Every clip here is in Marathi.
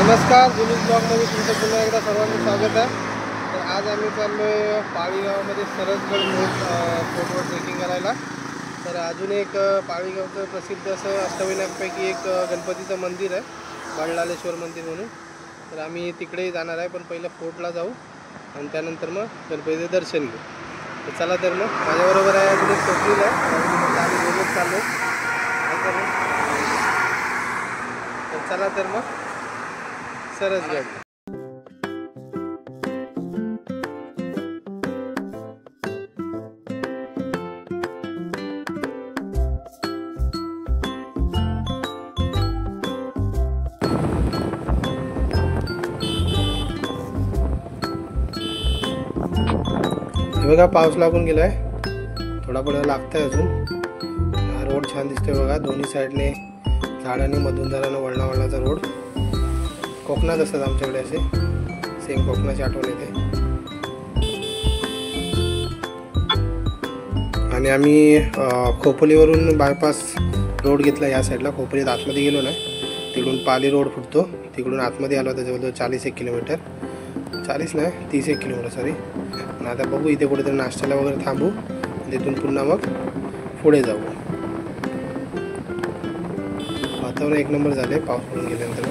नमस्कार, जुलूस ब्लॉगमध्ये तुमचं पुन्हा एकदा सर्वांचं स्वागत आहे. तर आज आम्ही चाललो आहे पाळी गावामध्ये सरसगड फोर्टवर ट्रेकिंग करायला. तर अजून एक पाळी गावचं प्रसिद्ध असं अष्टविनायकपैकी एक गणपतीचं मंदिर आहे, बल्लाळेश्वर मंदिर म्हणून. तर आम्ही तिकडेही जाणार आहे, पण पहिलं फोर्टला जाऊ आणि त्यानंतर मग गणपतीचं दर्शन घेऊ. तर चला, तर मग माझ्याबरोबर आहे अजून एक स्वप्नील आहे, आम्ही बोलत चाललो. तर चला, तर मग सरसगड. हे बघा, पाऊस लागून गेलाय, थोडा थोडा लागतंय अजून. हा रोड छान दिसतोय बघा, दोन्ही साईडने झाडांनी मधून जरानं वळणाचा रोड. कोकणात असतात आमच्याकडे असे, सेम कोकणाची आठवण येते. आणि आम्ही खोपोलीवरून बायपास रोड घेतला या साईडला. खोपोलीत आतमध्ये गेलो नाही, तिकडून पाली रोड फुटतो, तिकडून आतमध्ये आलो. त्याच्याबद्दल 40 किलोमीटर, 40 नाही 30 किलोमीटर सॉरी. पण आता बघू, इथे कुठेतरी नाश्त्याला वगैरे थांबू, तिथून पुन्हा मग पुढे जाऊ. वातावरण एक नंबर झाले पाऊस पडून गेल्यानंतर.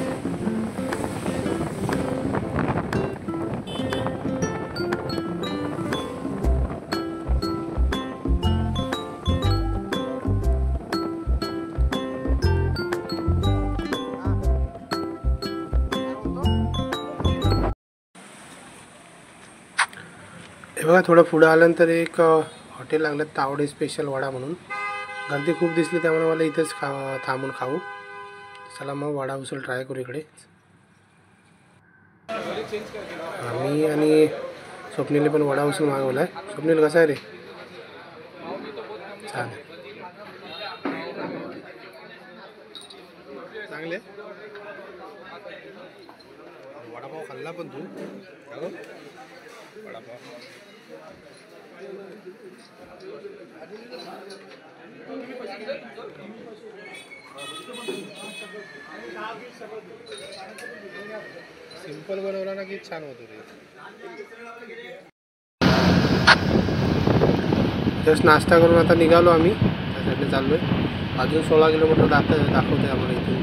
हे बघा, थोडं पुढं आल्यानंतर एक हॉटेल लागलं, तावडे स्पेशल वडा म्हणून. गर्दी खूप दिसली, त्यामुळे मला इथेच थांबून खाऊ. चला मग वडा उसळ ट्राय करू इकडे. मी आणि स्वप्नीलने पण वडा उसळ मागवला आहे. स्वप्नील, कसा आहे रे? छान आहे, चांगले. वडापाव खाल्ला पण तू? वडापाव सिंपल बनवला ना की छान होतो रे. जस्ट नाश्ता करून आता निघालो आम्ही, त्या साईडने चाललोय. अजून 16 किलोमीटर दाखवतोय आम्हाला इथून.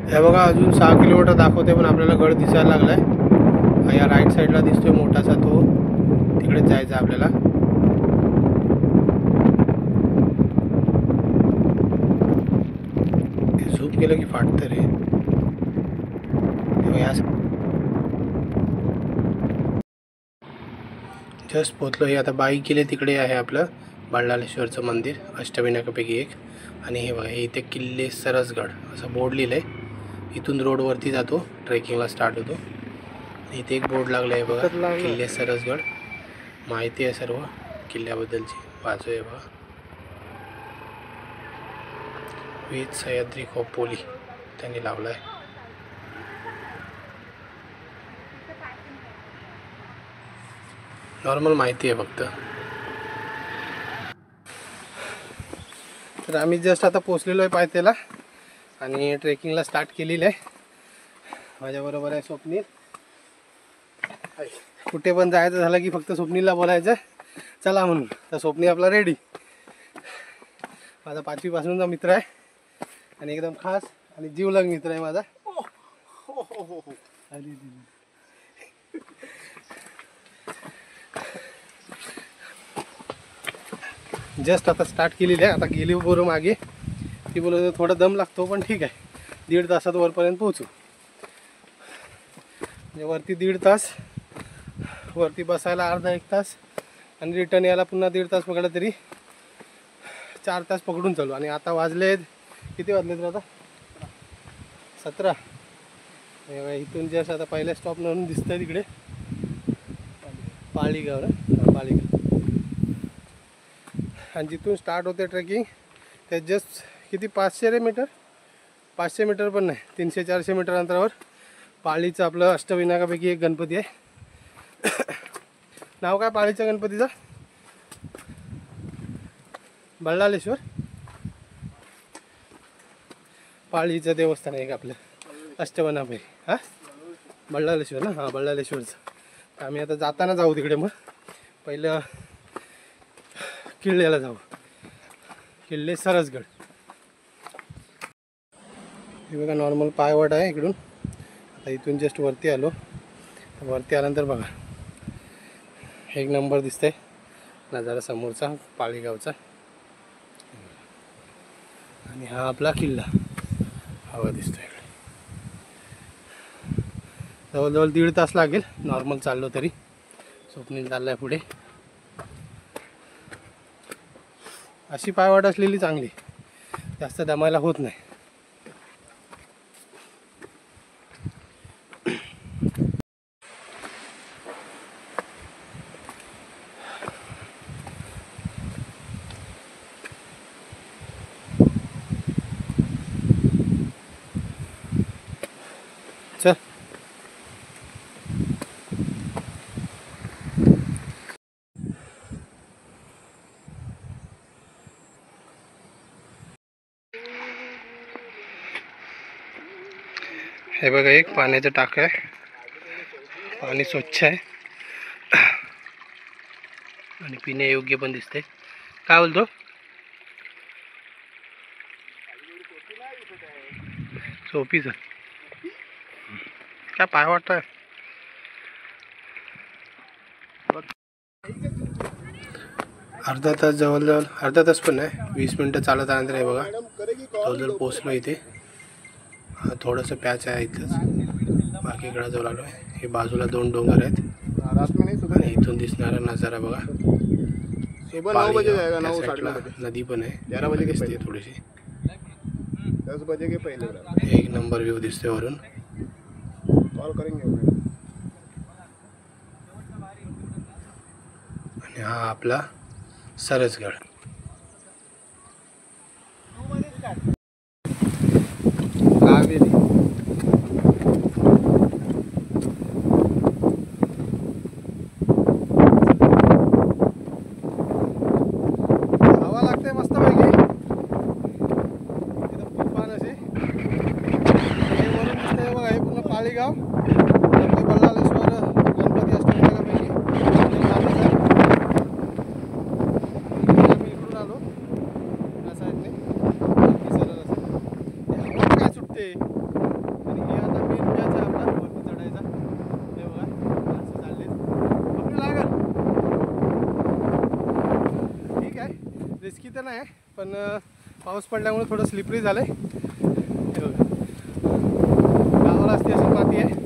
हे बघा, अजून 6 किलोमीटर दाखवते, पण आपल्याला गड दिसायला लागलाय. या राईट साईडला दिसतोय मोठासा, तो तिकडेच जायचा आपल्याला. झूम केलं की फाटतं रे. जस्ट पोचलो. हे आता बाईक गेले तिकडे आहे आपलं बल्लाळेश्वरचं मंदिर, अष्टविनायकापैकी एक. आणि हे बघा, हे इथे किल्ले सरसगड असं बोर्ड लिहिलं आहे. इथून रोडवरती जातो, ट्रेकिंगला स्टार्ट होतो. इथे एक बोर्ड लागला आहे बघा, किल्ले सरसगड. माहिती आहे सर्व किल्ल्याबद्दलची, वाचूया बघा. वीज सह्याद्री खोपोली त्यांनी लावला आहे. नॉर्मल माहिती आहे फक्त. तर आम्ही जस्ट आता पोचलेलो आहे पायथ्याला आणि ट्रेकिंगला स्टार्ट केलेलं आहे. माझ्याबरोबर आहे स्वप्नील. कुठे पण जायचं झालं की फक्त स्वप्नीलला बोलायचं चला म्हणून. तर स्वप्नील आपला रेडी. माझा 5वी पासूनचा मित्र आहे आणि एकदम खास आणि जीवलग मित्र आहे माझा. जस्ट आता स्टार्ट केलेली आहे. आता गेली बरोबर मागे, ती बोलत थोडा दम लागतो पण ठीक आहे, 1.5 तासात वरपर्यंत पोहोचू. म्हणजे वरती 1.5 तास, वरती बसायला अर्धा 1 तास आणि रिटर्न यायला पुन्हा 1.5 तास पकडला तरी 4 तास पकडून चालू. आणि आता वाजलेत, किती वाजलेत रे आता? 17. इथून जस्ट आता पहिल्या स्टॉप म्हणून दिसतंय तिकडे पाळीगाव ना, पाळीगाव. आणि जिथून स्टार्ट होते ट्रेकिंग ते जस्ट किती 500 रे मीटर, 500 मीटर पण नाही, 300-400 मीटर अंतरावर पाळीचं आपलं अष्टविनायकापैकी एक गणपती आहे. नाव काय पाळीच्या गणपतीचं? बल्लाळेश्वर पाळीचं देवस्थान आहे एक आपलं अष्टविनायक. हां बल्लाळेश्वर ना, हां बल्लाळेश्वरचं. आम्ही आता जाताना जाऊ तिकडे. मग पहिलं किल्ल्याला जाऊ, किल्ले सरसगड. हे बघा नॉर्मल पायवाट आहे इकडून. आता इथून जस्ट वरती आलो. वरती आल्यानंतर बघा एक नंबर दिसतंय नजारा समोरचा पाळीगावचा. आणि हा आपला किल्ला हवा दिसतोय. जवळजवळ 1.5 तास लागेल नॉर्मल चाललो तरी. स्वप्नील चाललाय पुढे. अशी पायवाट असलेली चांगली, जास्त दमायला होत नाही. चल हे बघा एक पाण्याचं टाक आहे. पाणी स्वच्छ आहे आणि पिण्यायोग्य पण दिसते. काय बोलतो? सोपीच काय पाय वाटत. अर्धा तास, जवळजवळ अर्धा तास पण नाही, 20 मिनटं चालत आल्यानंतर हे बघा जवळजवळ पोचलो इथे. थोडंसं पॅच आहे इथंच, बाकी इकडं जवळ आलो आहे. हे बाजूला 2 डोंगर आहेत आणि इथून दिसणारा नजारा बघा. नदी पण आहे, 11 बजे दिसते थोडीशी. 10 बजे के पहिले एक नंबर व्यू दिसते वरून. कॉल करेंगे. आणि हा आपला सरसगड. कावेरी हवा लागते मस्त पैकी. एकदम तुफान अशी. हे वरून दिसतंय बघा, हे पूर्ण पाळीगाव. आपलं बल्लाळेश्वर गणपती अष्टविनायकापैकी इकडून आलो या साईडने. सरळ असं काय सुटते. आणि हे आता मेन पॅच आहे आपला वरती चढायचा. हे बघा माणसं चालले, आपली लागल. ठीक आहे, रिस्की तर नाही पण पाऊस पडल्यामुळे थोडं स्लिपरी झालं आहे. हे बघा गावाला असते अशी माती आहे.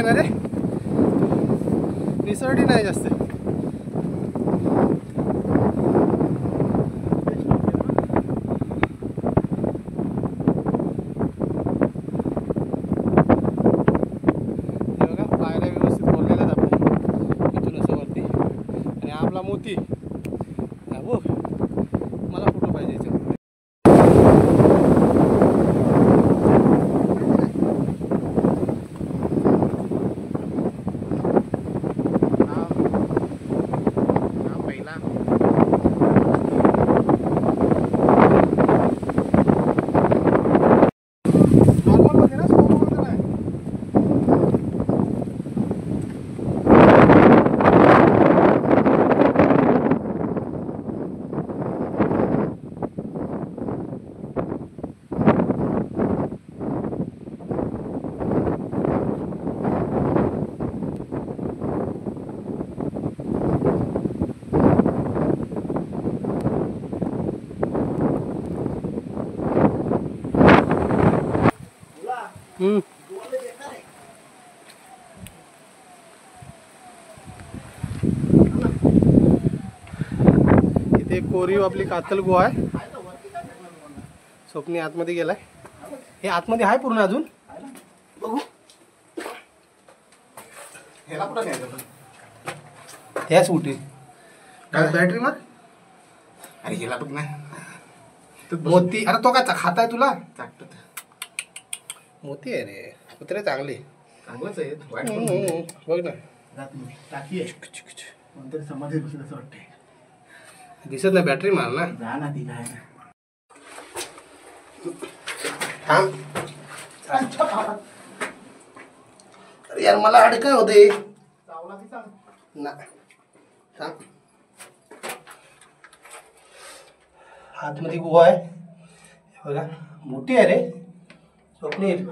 रे निसर्डी नाही जास्त. बघा पायऱ्या व्यवस्थित बोललेल्या आपण इथून असं वरती. आणि आपला मोती हो, मला फोटो पाहिजे याच्यावर. इथे कोरीव आपली कातल गुहा आहे. स्वप्नी आतमध्ये गेलाय. हे आतमध्ये आहे पूर्ण अजून बघू. ह्याच उठी काय बॅटरी मार. अरे गेला बघ ना मोती. अरे तो काय खाताय तुला. मोती आहे रे. कुत्रे चांगले चांगलंच आहे. बघ ना टाकी आहे कोणतरी समाधी बसलं असं वाटतंय. दिसत नाही. बॅटरी मार ना. जा ना ती काय थांब. अरे यार मला अडकय होते ना. थांब. आतमध्ये गुहा आहे बघा. मोठी आहे रे स्वप्नील.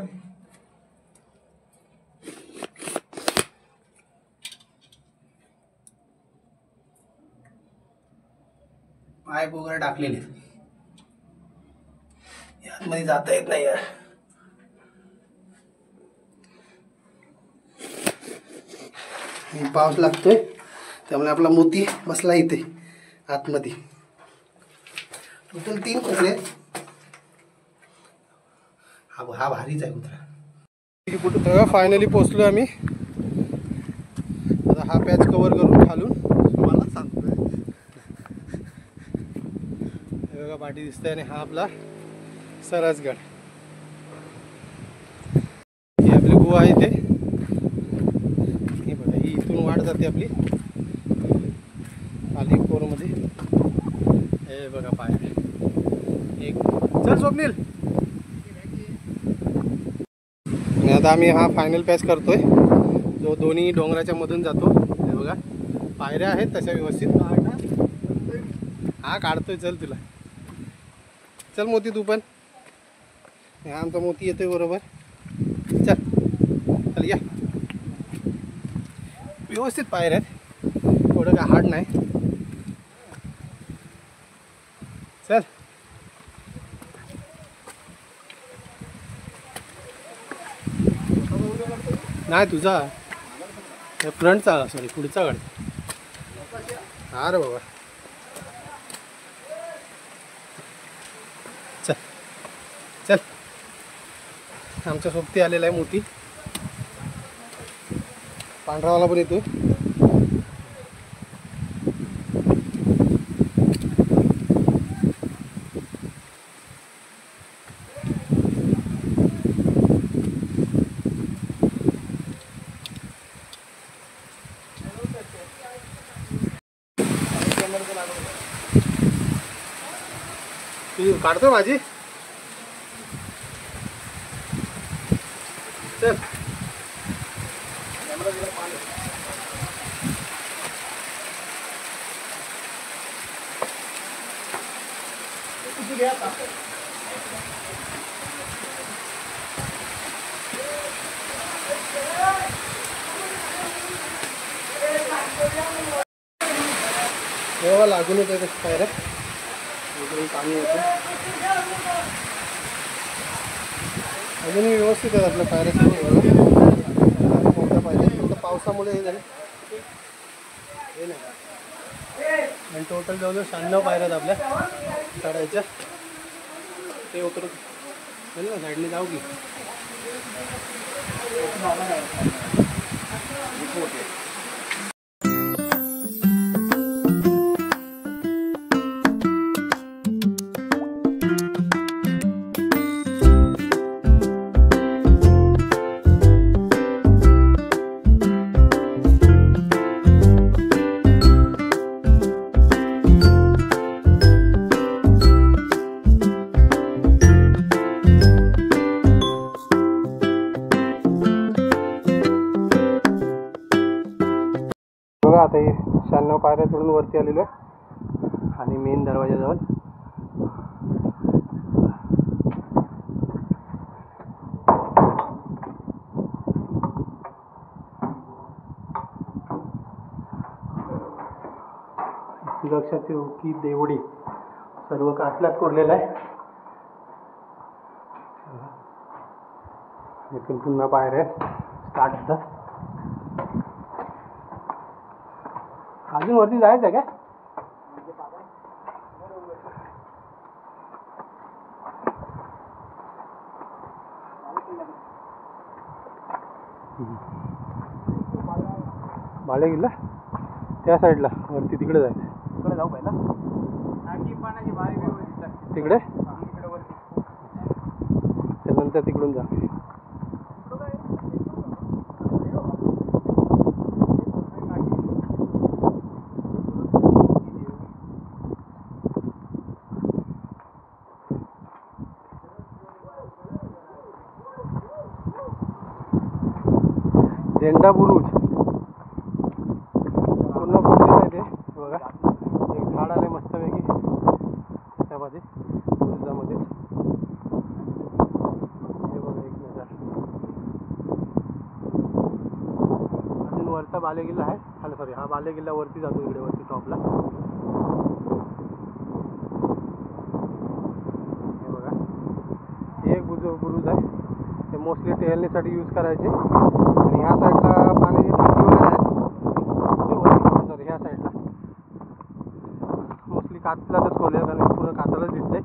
पाईप वगैरे टाकलेले. आतमध्ये जाता येत नाही यार. पाऊस लागतोय त्यामुळे आपला मोती बसला इथे आतमध्ये. टोटल 3 कोपरे. हा भारीच आहे कुत्रा. फायनली पोचलो आम्ही. आता हा पॅच कव्हर करून खालून मला सांगतोय. हे बघा पाठी दिसतंय. आणि हा आपला सरसगड. ही आपली गुहा आहे इथे. हे बघा ही इथून वाट जाते आपली खाली कोरमध्ये. हे बघा पाय. एक चल स्वप्नील. आणि आता आम्ही हा फायनल पॅच करतोय जो दोन्ही डोंगराच्या मधून जातो. हे बघा पायऱ्या आहेत तशा व्यवस्थित. हा काढतोय. चल तुला. चल मोती तू पण. हा आमचा मोती येतोय बरोबर. चल चल या. व्यवस्थित पायऱ्या आहेत. थोडं काय हार्ड नाही. चल. नाही तुझा फ्रंटचा सॉरी पुढचा गाडी. हा रे बाबा. चल चल. आमच्या सोबती आलेला आहे मोती. पांढरावाला पण येतो. तू काढतो माझी. चल. तेव्हा लागून येते पायऱ्या. पाणी येतं अजूनही व्यवस्थित आहेत आपल्या पायऱ्या. मोठ्या पायऱ्या फक्त पावसामुळे हे झालं हे नाही. आणि टोटल जवळजवळ 96 पायऱ्या आहेत आपल्या चढायच्या. ते उतरत चल ना साईडने जाऊ की. बघा आता हे 96 पायऱ्या चढून वरती आलेलो आहे आणि मेन दरवाजाजवळ. सुरक्षाची की देवडी सर्व काचल्यात कोरलेलं आहे. इथून पुन्हा पायऱ्या स्टार्ट होतात. अजून वरती जायचं आहे का? बाले किल्ला त्या साईडला वरती तिकडे जायचं. तिकडे जाऊ पहिला. तिकडे त्यानंतर तिकडून जा. झेंडा बुरुज पूर्ण फुललेलं आहे ते बघा. एक झाड आले मस्तपैकी त्यामध्ये बुरुजामध्ये. हे बघा एक नजर. अजून वरचा बालेकिल्ला आहे. हा सॉरी हा बालेकिल्ला वरती जातो इकडे वरती टॉपला. हे बघा हे एक बुरुज आहे. ते मोस्टली टेहलण्यासाठी यूज करायचे. आणि ह्या साईडला पाण्याची टाकी वगैरे आहेत. सॉरी ह्या साईडला मोस्टली कातलाच खोले कारण पूर्ण कातलच दिसते.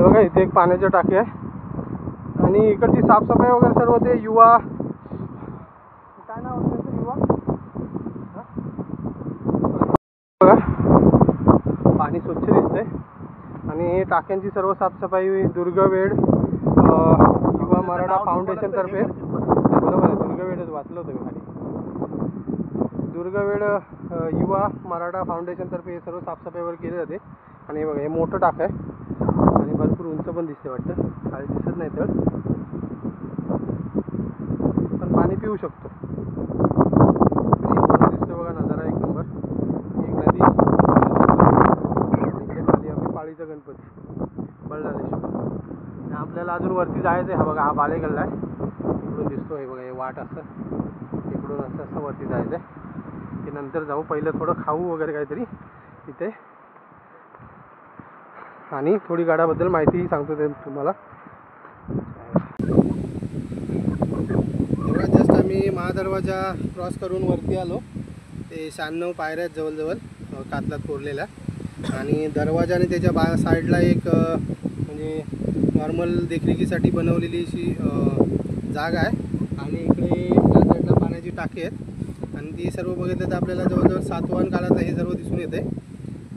बघा इथे एक पाण्याची टाकी आहे. आणि इकडची साफसफाई वगैरे सर्व ते युवा काय नाव होतं युवा बघा. पाणी स्वच्छ दिसतंय. आणि टाक्यांची सर्व साफसफाई दुर्गवेड युवा मराठा फाउंडेशन तर्फे. बरोबर आहे दुर्गवेडच वाचलं होतं मी खाली. दुर्गवेड युवा मराठा फाउंडेशन तर्फे हे सर्व साफसफाईवर केले जाते. आणि हे बघा हे मोठं टाक आहे आणि भरपूर उंच पण दिसते वाटतं. खाली दिसत नाही तर पण पाणी पिऊ शकतो. दिसतो बघा नजारा एक नंबर. एक नदी इकडे खाली आपली पाळीचा गणपती बळलालेश्वर. आपल्याला अजून वरती जायचं आहे. हा बघा हा बालेकिल्ला आहे. इकडून दिसतो हे बघा हे वाट असं इकडून असं वरती जायचं आहे. ते नंतर जाऊ. पहिलं थोडं खाऊ वगैरे काहीतरी तिथे आणि थोडी गडाबद्दल माहितीही सांगतो ते तुम्हाला. तेव्हा जस्ट आम्ही महादरवाजा क्रॉस करून वरती आलो. ते 96 पायऱ्या आहेत जवळजवळ कातलात कोरलेल्या. आणि दरवाजा आणि त्याच्या साईडला एक म्हणजे नॉर्मल देखरेखीसाठी बनवलेली अशी जागा आहे. आणि इकडे त्या साईडला पाण्याची टाकी आहेत. आणि ती सर्व बघितलं तर आपल्याला जवळजवळ सातवाहन काळाचं हे सर्व दिसून येते.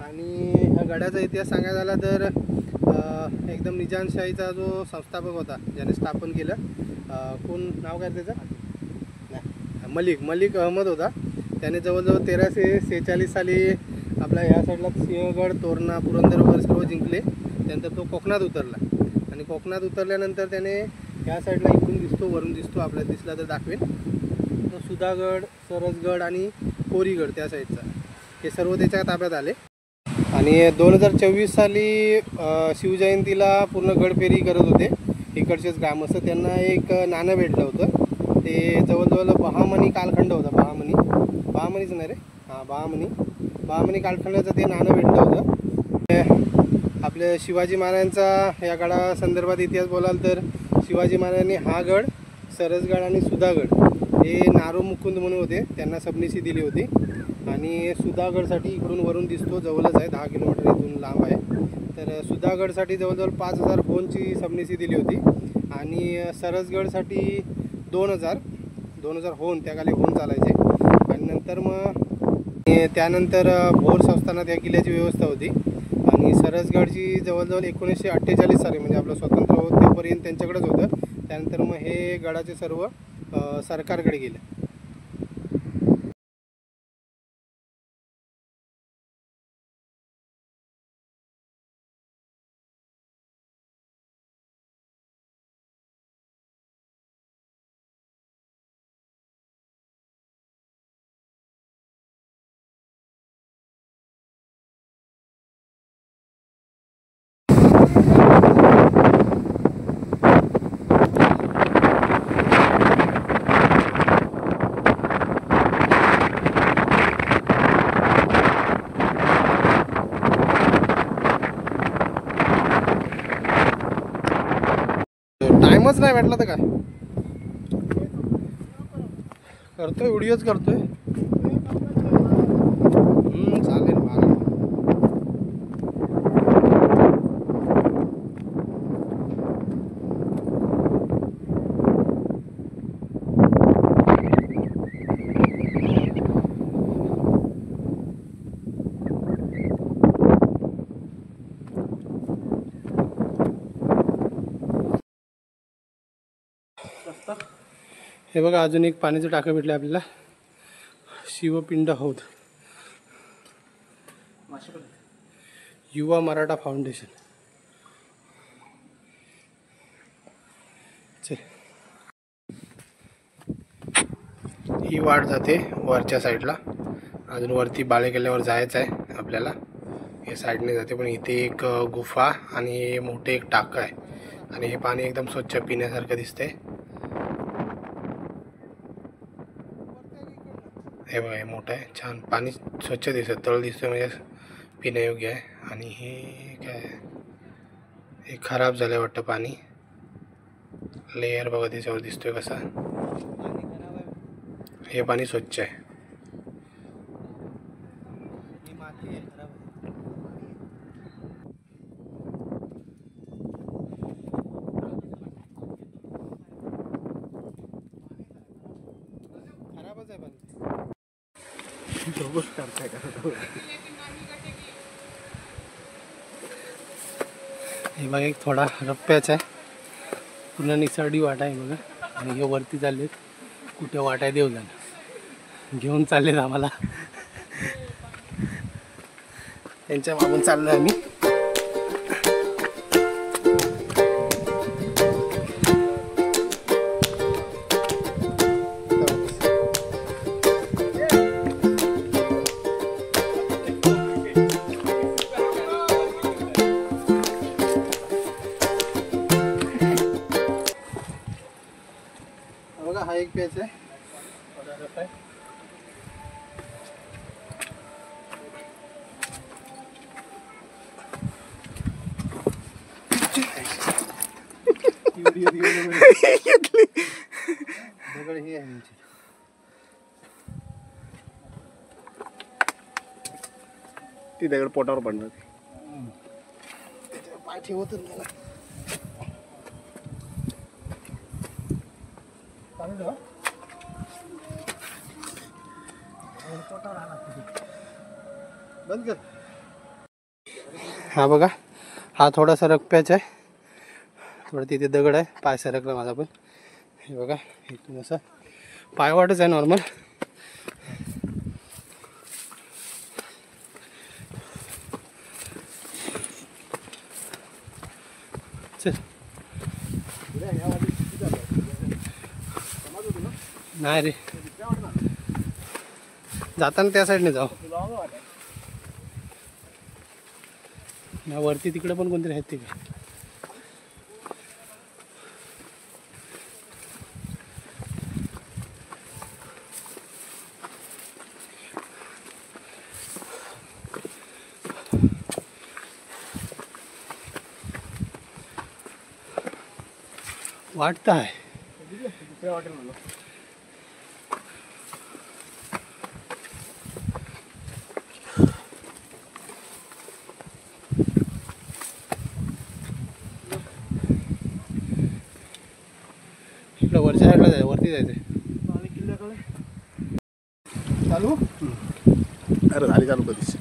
आणि ह्या गडाचा इतिहास सांगायला झाला तर एकदम निजामशाहीचा जो संस्थापक होता ज्याने स्थापन केलं कोण नाव काय त्याचं नाही मलिक अहमद होता. त्याने जवळजवळ 1346 साली आपल्या ह्या साईडला सिंहगड तोरणा पुरंदर वगैरे सर्व जिंकले. त्यानंतर तो कोकणात उतरला. आणि कोकणात उतरल्यानंतर त्याने ह्या साईडला इकडून दिसतो वरून दिसतो आपल्याला दिसला तर दाखवेन तो सुधागड सरसगड आणि कोरीगड त्या साईडचा हे सर्व त्याच्या ताब्यात आले. आणि 2024 साली शिवजयंतीला पूर्ण गडफेरी करत होते इकडचेच ग्रामस्थ. त्यांना एक नाणं भेटलं होतं. ते जवळजवळ बहामनी कालखंड होता. बहामनीच नाही रे हां बहामनी कालखंडाचं ते नाणं भेटलं होतं. आपल्या शिवाजी महाराजांचा या गडासंदर्भात इतिहास बोलाल तर शिवाजी महाराजांनी हा गड सरसगड आणि सुधागड हे नारो मुकुंद म्हणून होते त्यांना सबनिसी दिली होती. आणि सुधागडसाठी इकडून वरून दिसतो जवळच आहे 10 किलोमीटर इथून लांब आहे. तर सुधागडसाठी जवळजवळ 5000 होनची सबनिसी दिली होती. आणि सरसगडसाठी 2000 होन त्याखाली होन चालायचे. आणि नंतर मग त्यानंतर भोर संस्थानात या किल्ल्याची व्यवस्था होती. आणि सरसगडची जवळजवळ 1948 साली म्हणजे आपलं स्वतंत्र होत तेपर्यंत त्यांच्याकडेच होतं. त्यानंतर मग हे गडाचे सर्व सरकारकडे गेले. रूमच नाही भेटला तर काय करतोय, व्हिडिओच करतोय. चालेल मला. हे बघा अजून एक पाण्याचं टाकं भेटले आपल्याला. शिवपिंड हौद, युवा मराठा फाउंडेशन. चल ही वाट जाते वरच्या साईडला. अजून वरती बाळे किल्ल्यावर जायचं आहे आपल्याला. हे साईडने जाते, पण इथे एक गुफा आणि मोठे एक टाकं आहे. आणि हे पाणी एकदम स्वच्छ पिण्यासारखं दिसतंय. हे बघा, हे मोठं आहे, छान पाणी स्वच्छ दिसतं, तळ दिसतोय, म्हणजे पिण्यायोग्य आहे. आणि हे काय, हे खराब झालं वाटतं पाणी. लेयर बघा त्याच्यावर दिसतोय कसा. हे पाणी स्वच्छ आहे. खराबच आहे पाणी. हे बघा एक थोडा रप्प्याच आहे, पुन्हा निसर्डी वाटा आहे बघा. आणि हे वरती चाललेत, कुठे वाटा देव जाणं, घेऊन चाललेत आम्हाला. त्यांच्या मागून चाललो आम्ही. बघा हा एक पेच आहे. दगड ही आहे, ती दगड पोटावर पडणार. पाय ठेवतच गेला. बंद कर. हा बघा, हा थोडासा रक्प्याच आहे, थोडं तिथे दगड आहे, पाय सरकला माझा पण. हे बघा इथून असं पायवाटच आहे नॉर्मल. चल नाही रे, जाताना त्या साईडने जाऊ. ना वरती तिकडे पण कोणतरी आहेत तिकडे. वाटतं आहे इकडं वरच्या साईडला जायचं, वरती जायचं. चालू अरे झाली चालू कधीच.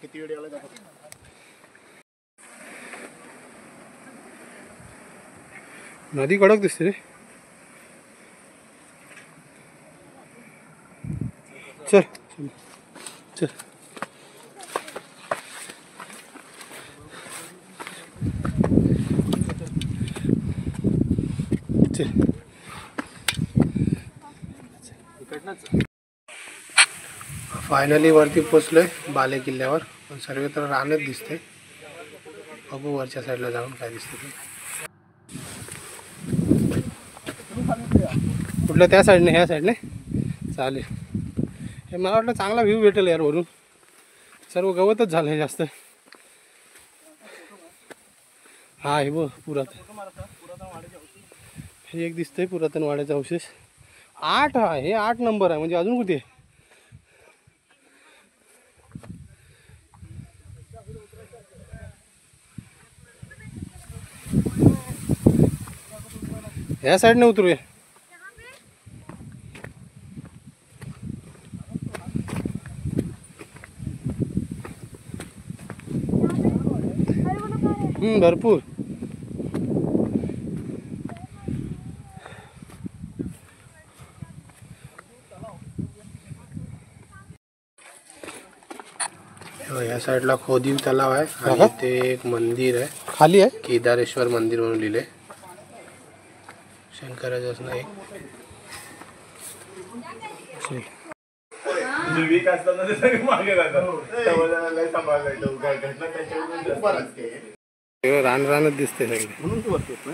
किती वेळ आला जातो. नदी कडक दिसते रे. चल चल चल. फायनली वरती पोचलोय बाले किल्ल्यावर. पण सर्व तर रानच दिसते. बघू वरच्या साईडला जाऊन काय दिसते ते. कुठलं त्या साईडने ह्या साईडने चालेल. हे मला वाटलं चांगला व्ह्यू भेटेल यार वरून. सर्व गवतच झालं आहे जास्त. हा हे बघ पुरातन हे एक दिसतंय पुरातन वाड्याचा अवशेष. 8 हा हे 8 नंबर आहे म्हणजे अजून कुठे. ह्या साईडने उतरूया. भरपूर. या साईडला खोदीव तलाव आहे आणि ते एक मंदिर आहे खाली आहे. केदारेश्वर मंदिर म्हणून लिहिले. शंकराचं असं एक रान रानच दिसते सगळे. म्हणून तू वरतोस ना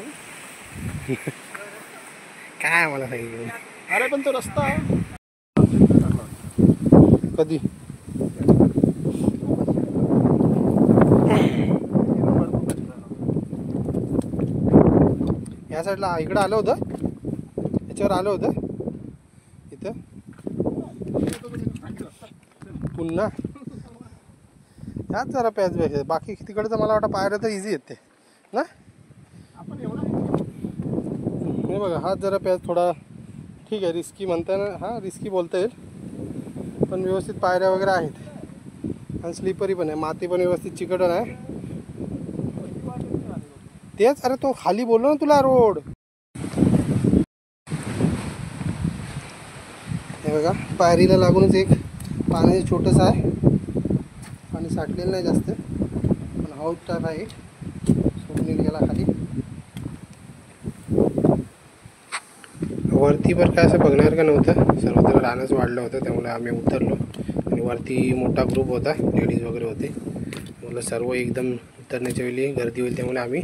काय मला सांगितलं. अरे पण तो रस्ता कधी या साईडला इकडं आलं होतं. याच्यावर आलं होतं इथं पुन्हा ह्याच जरा प्याच पाहिजे. बाकी तिकडचं मला वाटतं पायऱ्या तर इझी येते ना. हे बघा हाच जरा प्याच थोडा ठीक आहे. रिस्की म्हणता ना. हा रिस्की बोलता येईल पण व्यवस्थित पायऱ्या वगैरे आहेत आणि स्लिपरी पण आहे. माती पण व्यवस्थित चिकटण आहे. तेच अरे तो खाली बोललो ना तुला रोड. हे बघा पायरीला लागूनच एक पाण्याचं छोटंसं आहे. पाणी साठलेलं नाही जास्त पण हाऊस टाईप आहे. सोडून गेला खाली. वरती पण काय असं बघणार का नव्हतं. सर्वत्र रानच वाढलं होतं त्यामुळे आम्ही उतरलो. आणि वरती मोठा ग्रुप होता. लेडीज वगैरे होते. मला सर्व एकदम उतरण्याच्या वेळी गर्दी होईल त्यामुळे आम्ही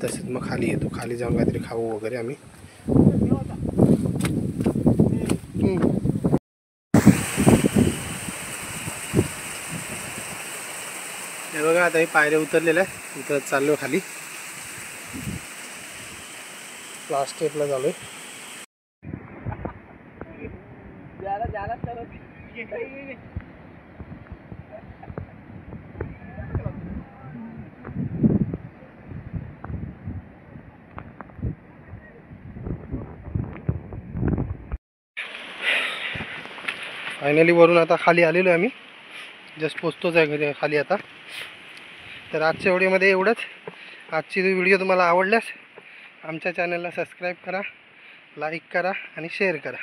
तसंच मग खाली येतो. खाली जाऊन काहीतरी खाऊ वगैरे आम्ही. हे बघा आता हे पायऱ्या उतरलेल्या आहे. उतरत चाललो खाली. लास्ट स्टेपला चालू. फायनली वरून आता खाली आलेलो आहे आम्ही. जस्ट पोचतोच आहे घरी खाली आता. तर आजच्या व्हिडिओमध्ये एवढंच. आजची व्हिडिओ तुम्हाला आवडल्यास आमच्या चॅनलला सबस्क्राईब करा, लाईक करा आणि शेअर करा.